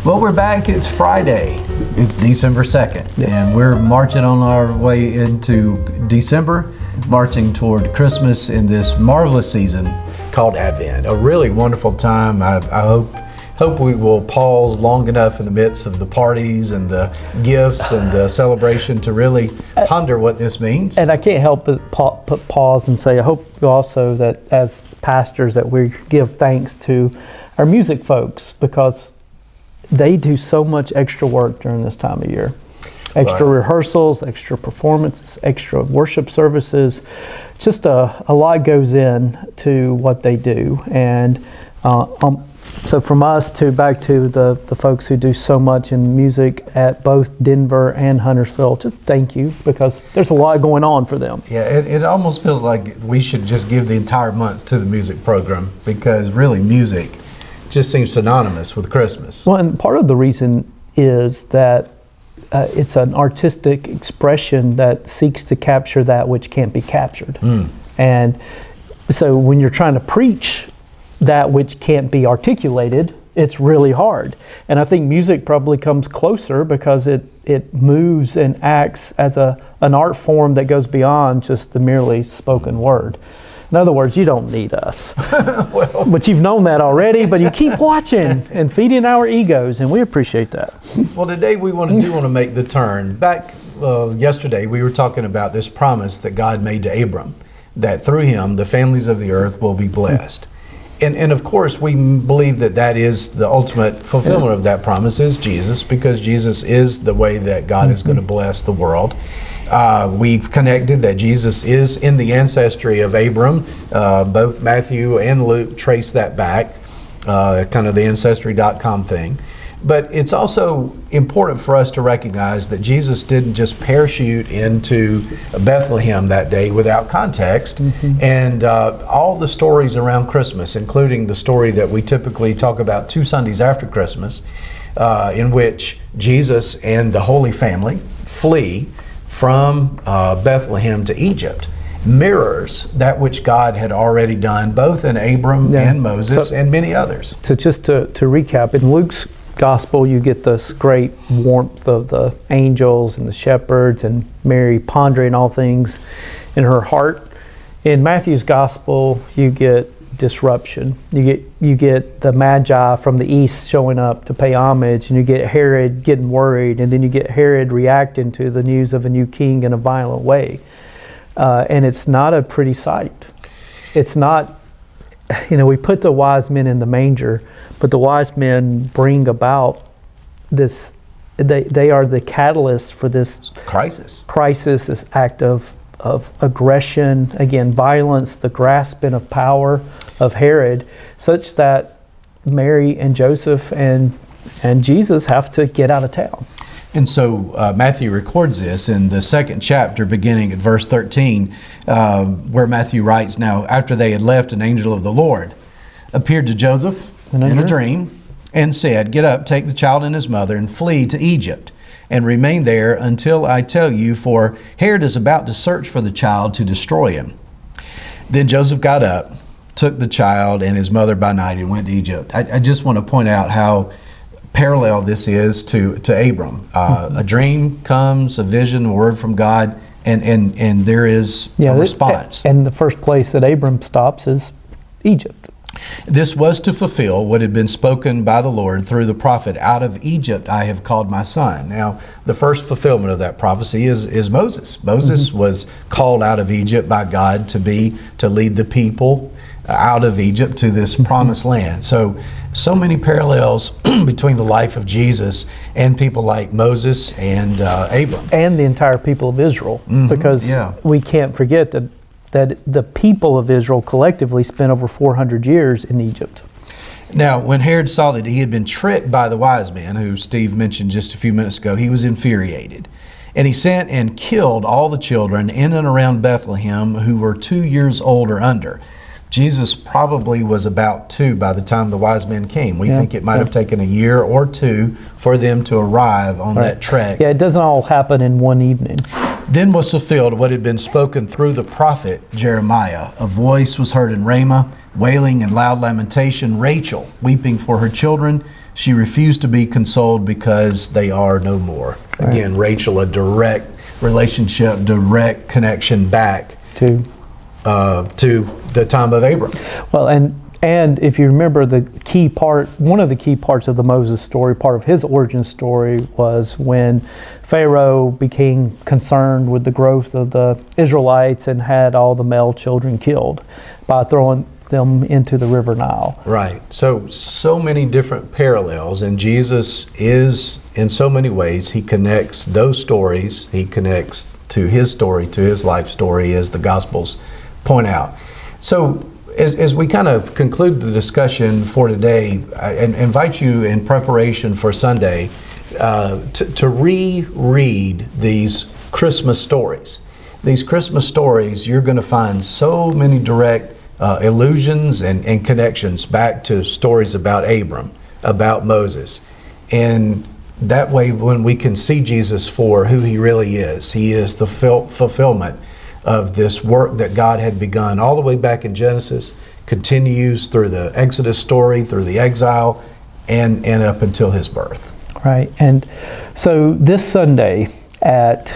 Well, we're back. It's Friday. It's December 2nd, and we're marching on our way into December, marching toward Christmas in this marvelous season called Advent. A really wonderful time. I hope we will pause long enough in the midst of the parties and the gifts and the celebration to really ponder what this means. And I can't help but pause and say, I hope also that as pastors that we give thanks to our music folks, because they do so much extra work during this time of year. Extra rehearsals, extra performances, extra worship services. Just a lot goes in to what they do. And so from us to back to the folks who do so much in music at both Denver and Huntersville, just thank you, because there's a lot going on for them. Yeah, it almost feels like we should just give the entire month to the music program, because really music just seems synonymous with Christmas. Well, and part of the reason is that it's an artistic expression that seeks to capture that which can't be captured. And so when you're trying to preach that which can't be articulated, it's really hard. And I think music probably comes closer because it moves and acts as an art form that goes beyond just the merely spoken word. In other words, you don't need us. Well, but you've known that already, but you keep watching and feeding our egos, and we appreciate that. Well, today we want to make the turn. Back yesterday, we were talking about this promise that God made to Abram, that through him, the families of the earth will be blessed. And of course, we believe that is the ultimate fulfillment of that promise is Jesus, because Jesus is the way that God is going to bless the world. We've connected that Jesus is in the ancestry of Abram. Both Matthew and Luke trace that back, kind of the Ancestry.com thing. But it's also important for us to recognize that Jesus didn't just parachute into Bethlehem that day without context. And all the stories around Christmas, including the story that we typically talk about 2 Sundays after Christmas, in which Jesus and the Holy Family flee from Bethlehem to Egypt, mirrors that which God had already done, both in Abram and Moses and many others. So just to recap, in Luke's Gospel, you get this great warmth of the angels and the shepherds and Mary pondering all things in her heart. In Matthew's Gospel, you get disruption. You get the Magi from the east showing up to pay homage, and you get Herod getting worried, and then you get Herod reacting to the news of a new king in a violent way. And it's not a pretty sight. It's not, we put the wise men in the manger, but the wise men bring about this, they are the catalyst for this crisis, this act of aggression, again, violence, the grasping of power of Herod, such that Mary and Joseph and Jesus have to get out of town. And so Matthew records this in the 2nd chapter, beginning at verse 13, where Matthew writes, "Now after they had left, an angel of the Lord appeared to Joseph in a dream and said, 'Get up, take the child and his mother, and flee to Egypt, and remain there until I tell you, for Herod is about to search for the child to destroy him.' Then Joseph got up, took the child and his mother by night, and went to Egypt." I just want to point out how parallel this is to Abram. A dream comes, a vision, a word from God, and there is a response. And the first place that Abram stops is Egypt. This was to fulfill what had been spoken by the Lord through the prophet, "Out of Egypt I have called my son." Now, the first fulfillment of that prophecy is Moses. Moses was called out of Egypt by God to lead the people out of Egypt to this promised land. So many parallels between the life of Jesus and people like Moses and Abram. And the entire people of Israel, because we can't forget that the people of Israel collectively spent over 400 years in Egypt. Now, when Herod saw that he had been tricked by the wise men, who Steve mentioned just a few minutes ago, he was infuriated. And he sent and killed all the children in and around Bethlehem who were 2 years old or under. Jesus probably was about 2 by the time the wise men came. We think it might have taken a year or 2 for them to arrive on that trek. Yeah, it doesn't all happen in one evening. Then was fulfilled what had been spoken through the prophet Jeremiah. A voice was heard in Ramah, wailing and loud lamentation, Rachel weeping for her children She refused to be consoled because they are no more. Right. Again, Rachel, a direct relationship, direct connection back to the time of Abram. Well, and if you remember the key part, one of the key parts of the Moses story, part of his origin story, was when Pharaoh became concerned with the growth of the Israelites and had all the male children killed by throwing them into the river Nile. Right. So many different parallels, and Jesus is, in so many ways, he connects those stories, he connects to his story, to his life story, as the Gospels point out. So as we kind of conclude the discussion for today, I invite you in preparation for Sunday to reread these Christmas stories. These Christmas stories, you're going to find so many direct allusions and connections back to stories about Abram, about Moses. And that way, when we can see Jesus for who he really is, he is the fulfillment of this work that God had begun all the way back in Genesis, continues through the Exodus story, through the exile, and up until his birth. Right. And so this Sunday at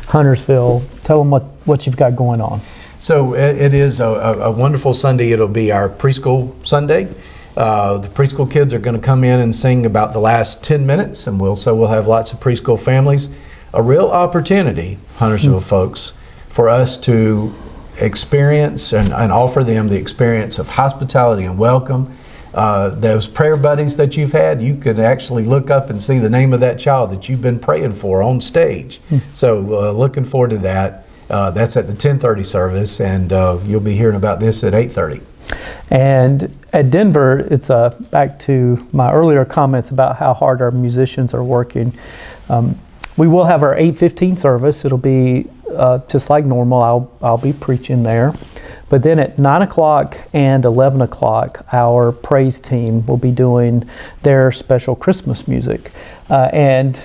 Huntersville, tell them what you've got going on. So it is a wonderful Sunday. It'll be our preschool Sunday. The preschool kids are going to come in and sing about the last 10 minutes, and we'll have lots of preschool families. A real opportunity, Huntersville folks, for us to experience and offer them the experience of hospitality and welcome. Those prayer buddies that you've had, you could actually look up and see the name of that child that you've been praying for on stage. So looking forward to that. That's at the 10:30 service, and you'll be hearing about this at 8:30. And at Denver, it's back to my earlier comments about how hard our musicians are working. We will have our 8:15 service. It'll be just like normal. I'll be preaching there. But then at 9 o'clock and 11 o'clock, our praise team will be doing their special Christmas music. And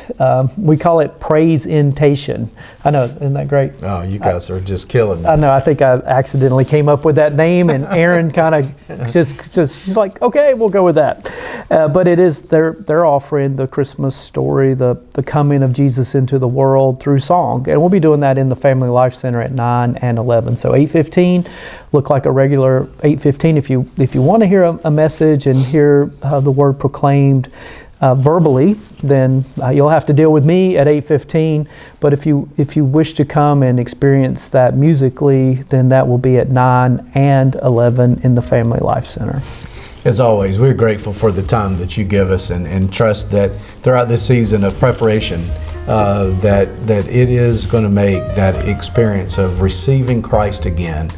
we call it Praise-intation. I know, isn't that great? Oh, you guys are just killing me. I know, I think I accidentally came up with that name, and Erin kind of just she's like, okay, we'll go with that. But it is, they're offering the Christmas story, the coming of Jesus into the world through song. And we'll be doing that in the Family Life Center at 9 and 11. So 8:15, look like a regular 8:15. If you want to hear a message and hear the word proclaimed verbally, then you'll have to deal with me at 8:15. But if you wish to come and experience that musically, then that will be at 9 and 11 in the Family Life Center. As always, we're grateful for the time that you give us, and trust that throughout this season of preparation, that it is going to make that experience of receiving Christ again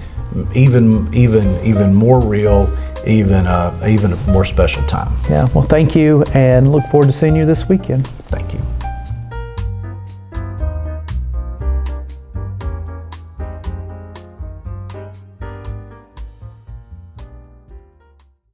even more real, even a more special time. Yeah, well, thank you, and look forward to seeing you this weekend. Thank you.